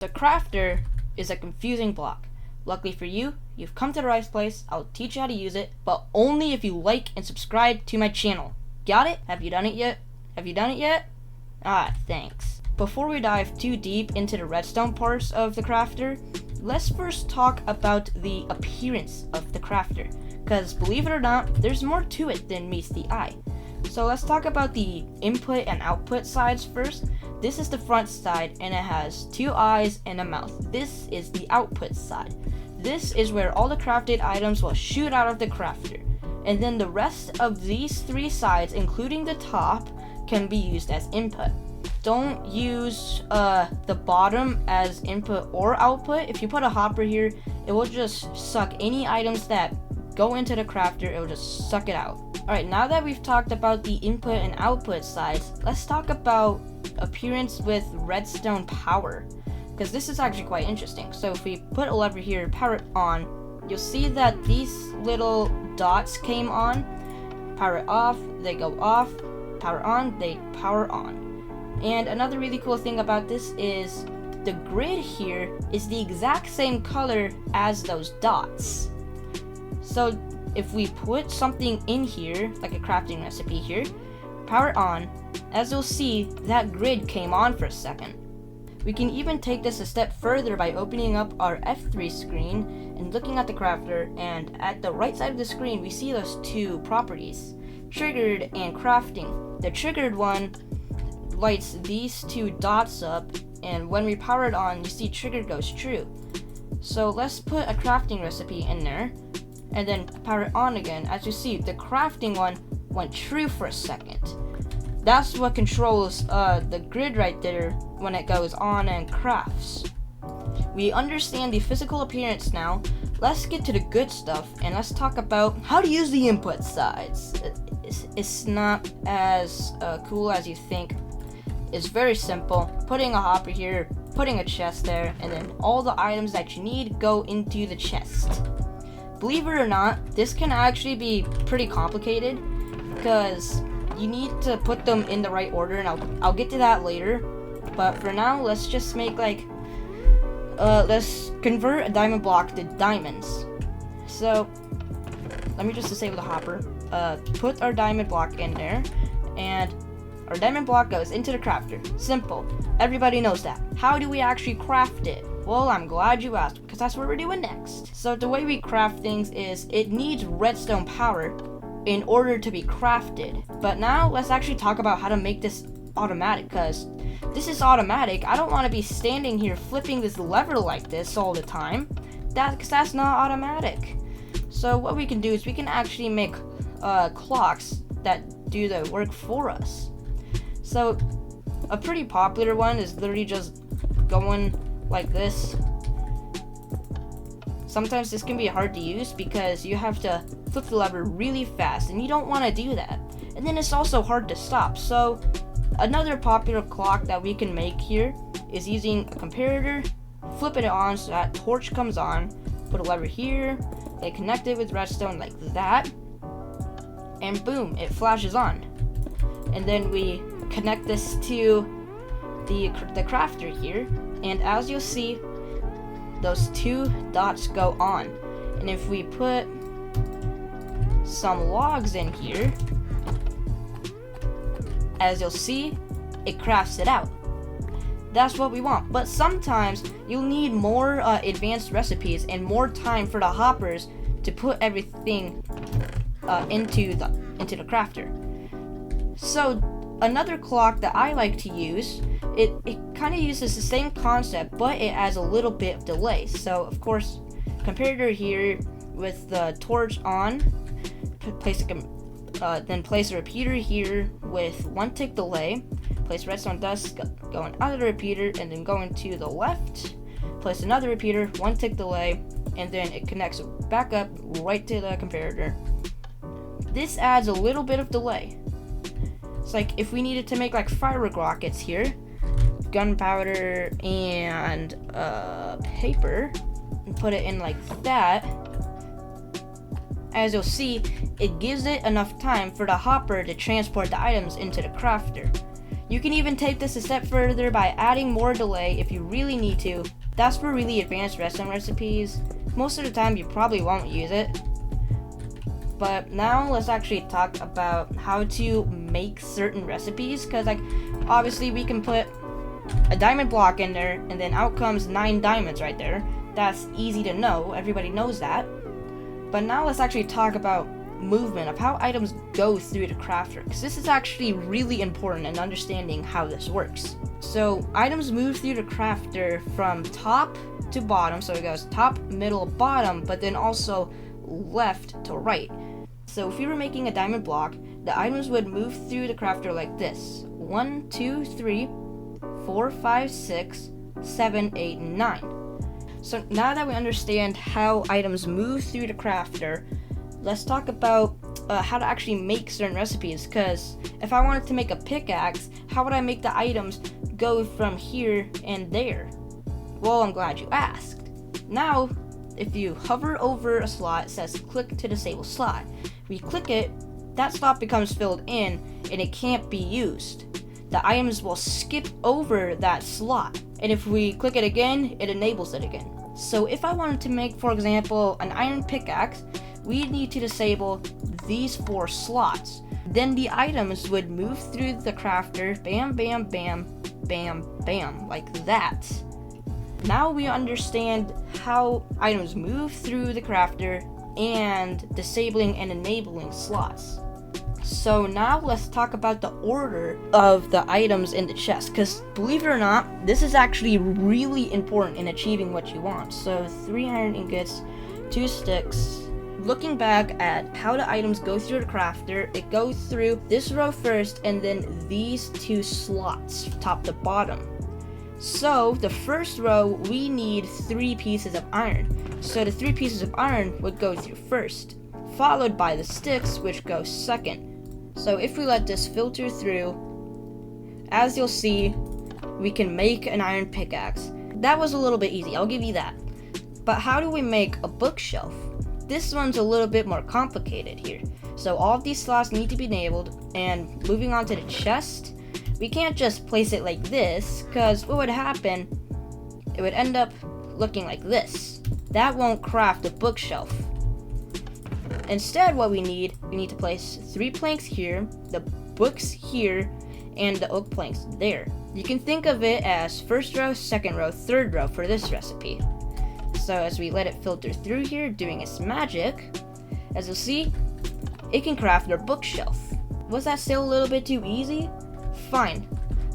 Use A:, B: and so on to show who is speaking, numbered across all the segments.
A: The crafter is a confusing block. Luckily for you, you've come to the right place. I'll teach you how to use it, but only if you like and subscribe to my channel. Got it? Have you done it yet? Ah, thanks. Before we dive too deep into the redstone parts of the crafter, let's first talk about the appearance of the crafter. Because believe it or not, there's more to it than meets the eye. So let's talk about the input and output sides first. This is the front side and it has two eyes and a mouth. This is the output side. This is where all the crafted items will shoot out of the crafter. And then the rest of these three sides, including the top, can be used as input. Don't use the bottom as input or output. If you put a hopper here, it will just suck any items that go into the crafter, it will just suck it out. Alright, now that we've talked about the input and output sides, let's talk about appearance with redstone power, because this is actually quite interesting. So if we put a lever here, power it on, you'll see that these little dots came on. Power it off, they go off. Power on, they power on. And another really cool thing about this is the grid here is the exact same color as those dots. So if we put something in here, like a crafting recipe here, power on, as you'll see, that grid came on for a second. We can even take this a step further by opening up our F3 screen and looking at the crafter, and at the right side of the screen we see those two properties, triggered and crafting. The triggered one lights these two dots up, and when we power it on, you see trigger goes true. So let's put a crafting recipe in there and then power it on again. As you see, the crafting one went true for a second. That's what controls the grid right there when it goes on and crafts. We understand the physical appearance now. Let's get to the good stuff and let's talk about how to use the input sides. It's not as cool as you think. It's very simple. Putting a hopper here, putting a chest there, and then all the items that you need go into the chest. Believe it or not, this can actually be pretty complicated because you need to put them in the right order, and I'll get to that later. But for now, let's just make let's convert a diamond block to diamonds. So let me just disable the hopper. Put our diamond block in there, and our diamond block goes into the crafter. Simple. Everybody knows that. How do we actually craft it? Well, I'm glad you asked, because that's what we're doing next. So the way we craft things is it needs redstone power in order to be crafted. But now let's actually talk about how to make this automatic, because this is automatic. I don't want to be standing here flipping this lever like this all the time. Because that's not automatic. So what we can do is we can actually make clocks that do the work for us. So a pretty popular one is literally just going like this. Sometimes this can be hard to use because you have to flip the lever really fast and you don't want to do that. And then it's also hard to stop. So another popular clock that we can make here is using a comparator, flipping it on so that torch comes on, put a lever here, they connect it with redstone like that, and boom, it flashes on. And then we connect this to the crafter here, and as you'll see, those two dots go on. And if we put some logs in here, as you'll see, it crafts it out. That's what we want. But sometimes you'll need more advanced recipes and more time for the hoppers to put everything into the crafter. So another clock that I like to use, it kind of uses the same concept, but it adds a little bit of delay. So of course, comparator here with the torch on, then place a repeater here with 1 tick delay, place redstone dust going out of the repeater and then going to the left, place another repeater, 1 tick delay, and then it connects back up right to the comparator. This adds a little bit of delay. It's like if we needed to make like firework rockets here, gunpowder and paper, and put it in like that. As you'll see, it gives it enough time for the hopper to transport the items into the crafter. You can even take this a step further by adding more delay if you really need to. That's for really advanced redstone recipes. Most of the time you probably won't use it. But now let's actually talk about how to make certain recipes, because like obviously we can put a diamond block in there and then out comes 9 diamonds right there. That's easy to know, everybody knows that. But now let's actually talk about movement of how items go through the crafter, because this is actually really important in understanding how this works. So items move through the crafter from top to bottom, so it goes top, middle, bottom, but then also left to right. So if we were making a diamond block, the items would move through the crafter like this: 1, 2, 3, 4, 5, 6, 7, 8, 9. So now that we understand how items move through the crafter, let's talk about how to actually make certain recipes, because if I wanted to make a pickaxe, how would I make the items go from here and there? Well, I'm glad you asked. Now, if you hover over a slot, it says click to disable slot. We click it, that slot becomes filled in and it can't be used. The items will skip over that slot, and if we click it again, it enables it again. So if I wanted to make, for example, an iron pickaxe, we need to disable these 4 slots. Then the items would move through the crafter, bam, bam, bam, bam, bam, like that. Now we understand how items move through the crafter and disabling and enabling slots. So now let's talk about the order of the items in the chest, because believe it or not, this is actually really important in achieving what you want. So 3 iron ingots, 2 sticks. Looking back at how the items go through the crafter, it goes through this row first and then these 2 slots, top to bottom. So the first row, we need 3 pieces of iron. So the 3 pieces of iron would go through first, followed by the sticks, which go second. So if we let this filter through, as you'll see, we can make an iron pickaxe. That was a little bit easy, I'll give you that. But how do we make a bookshelf? This one's a little bit more complicated here. So all of these slots need to be enabled, and moving on to the chest, we can't just place it like this, because what would happen, it would end up looking like this. That won't craft a bookshelf. Instead, what we need to place 3 planks here, the books here, and the oak planks there. You can think of it as first row, second row, third row for this recipe. So as we let it filter through here, doing its magic, as you'll see, it can craft our bookshelf. Was that still a little bit too easy? Fine,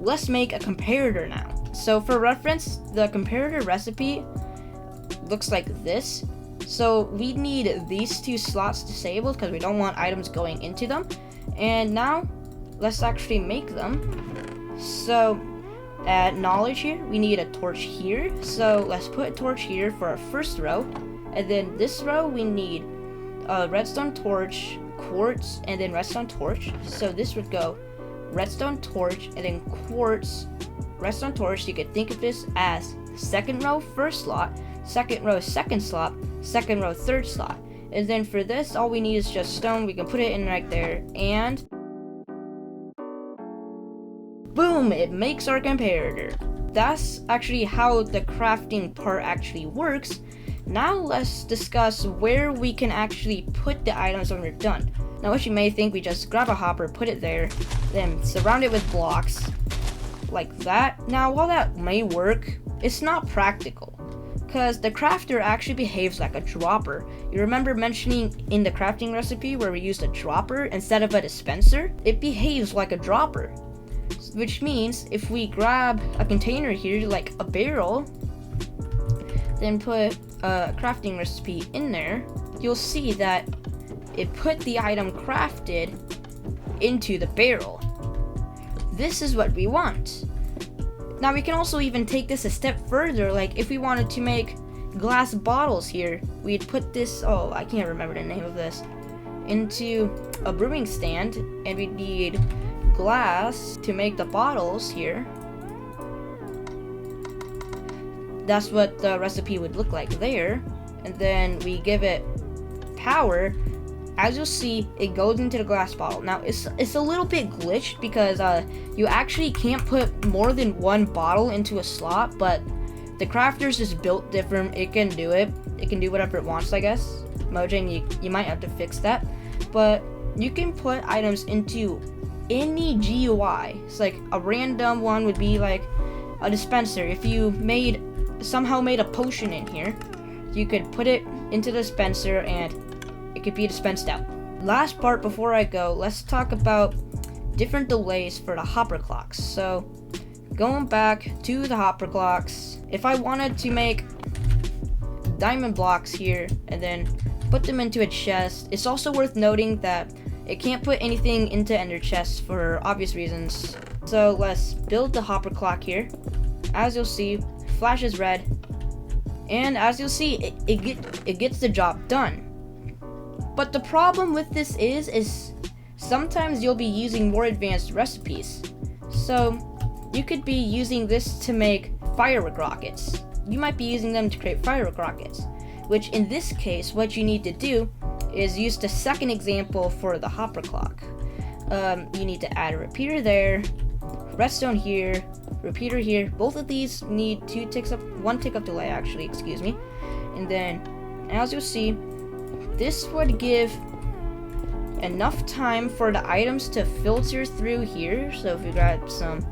A: let's make a comparator now. So for reference, the comparator recipe looks like this. So we need these 2 slots disabled because we don't want items going into them. And now let's actually make them. So at knowledge here, we need a torch here. So let's put a torch here for our first row. And then this row, we need a redstone torch, quartz, and then redstone torch. So this would go redstone torch and then quartz, redstone torch. You could think of this as second row, first slot, second row, second slot, second row, third slot. And then for this, all we need is just stone. We can put it in right there, and boom, it makes our comparator. That's actually how the crafting part actually works. Now let's discuss where we can actually put the items when we're done. Now what you may think, we just grab a hopper, put it there, then surround it with blocks like that. Now while that may work, it's not practical, because the crafter actually behaves like a dropper. You remember mentioning in the crafting recipe where we used a dropper instead of a dispenser? It behaves like a dropper, which means if we grab a container here, like a barrel, then put a crafting recipe in there, you'll see that it put the item crafted into the barrel. This is what we want. Now we can also even take this a step further. Like if we wanted to make glass bottles here, we'd put this, oh, I can't remember the name of this, into a brewing stand, and we'd need glass to make the bottles here. That's what the recipe would look like there. And then we give it power as you'll see, it goes into the glass bottle. Now, it's a little bit glitched because you actually can't put more than one bottle into a slot, but the crafter's just built different. It can do it. It can do whatever it wants, I guess. Mojang, you might have to fix that. But you can put items into any GUI. It's like a random one would be like a dispenser. If you somehow made a potion in here, you could put it into the dispenser and it could be dispensed out. Last part before I go, let's talk about different delays for the hopper clocks. So going back to the hopper clocks, if I wanted to make diamond blocks here and then put them into a chest, it's also worth noting that it can't put anything into ender chests for obvious reasons. So let's build the hopper clock here. As you'll see, flashes red, and as you'll see, it gets the job done. But the problem with this is sometimes you'll be using more advanced recipes. So you could be using this to make firework rockets. You might be using them to create firework rockets, which in this case, what you need to do is use the second example for the hopper clock. You need to add a repeater there, redstone here, repeater here. Both of these need one tick up delay actually, excuse me. And then, as you'll see, this would give enough time for the items to filter through here. So if we grab some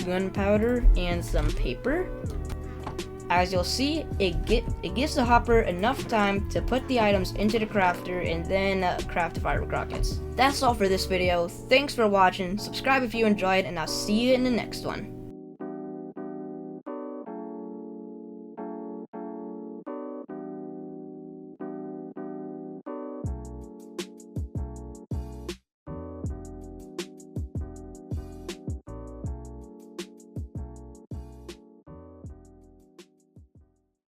A: gunpowder and some paper, as you'll see, it gives the hopper enough time to put the items into the crafter and then craft the firework rockets. That's all for this video. Thanks for watching. Subscribe if you enjoyed, and I'll see you in the next one.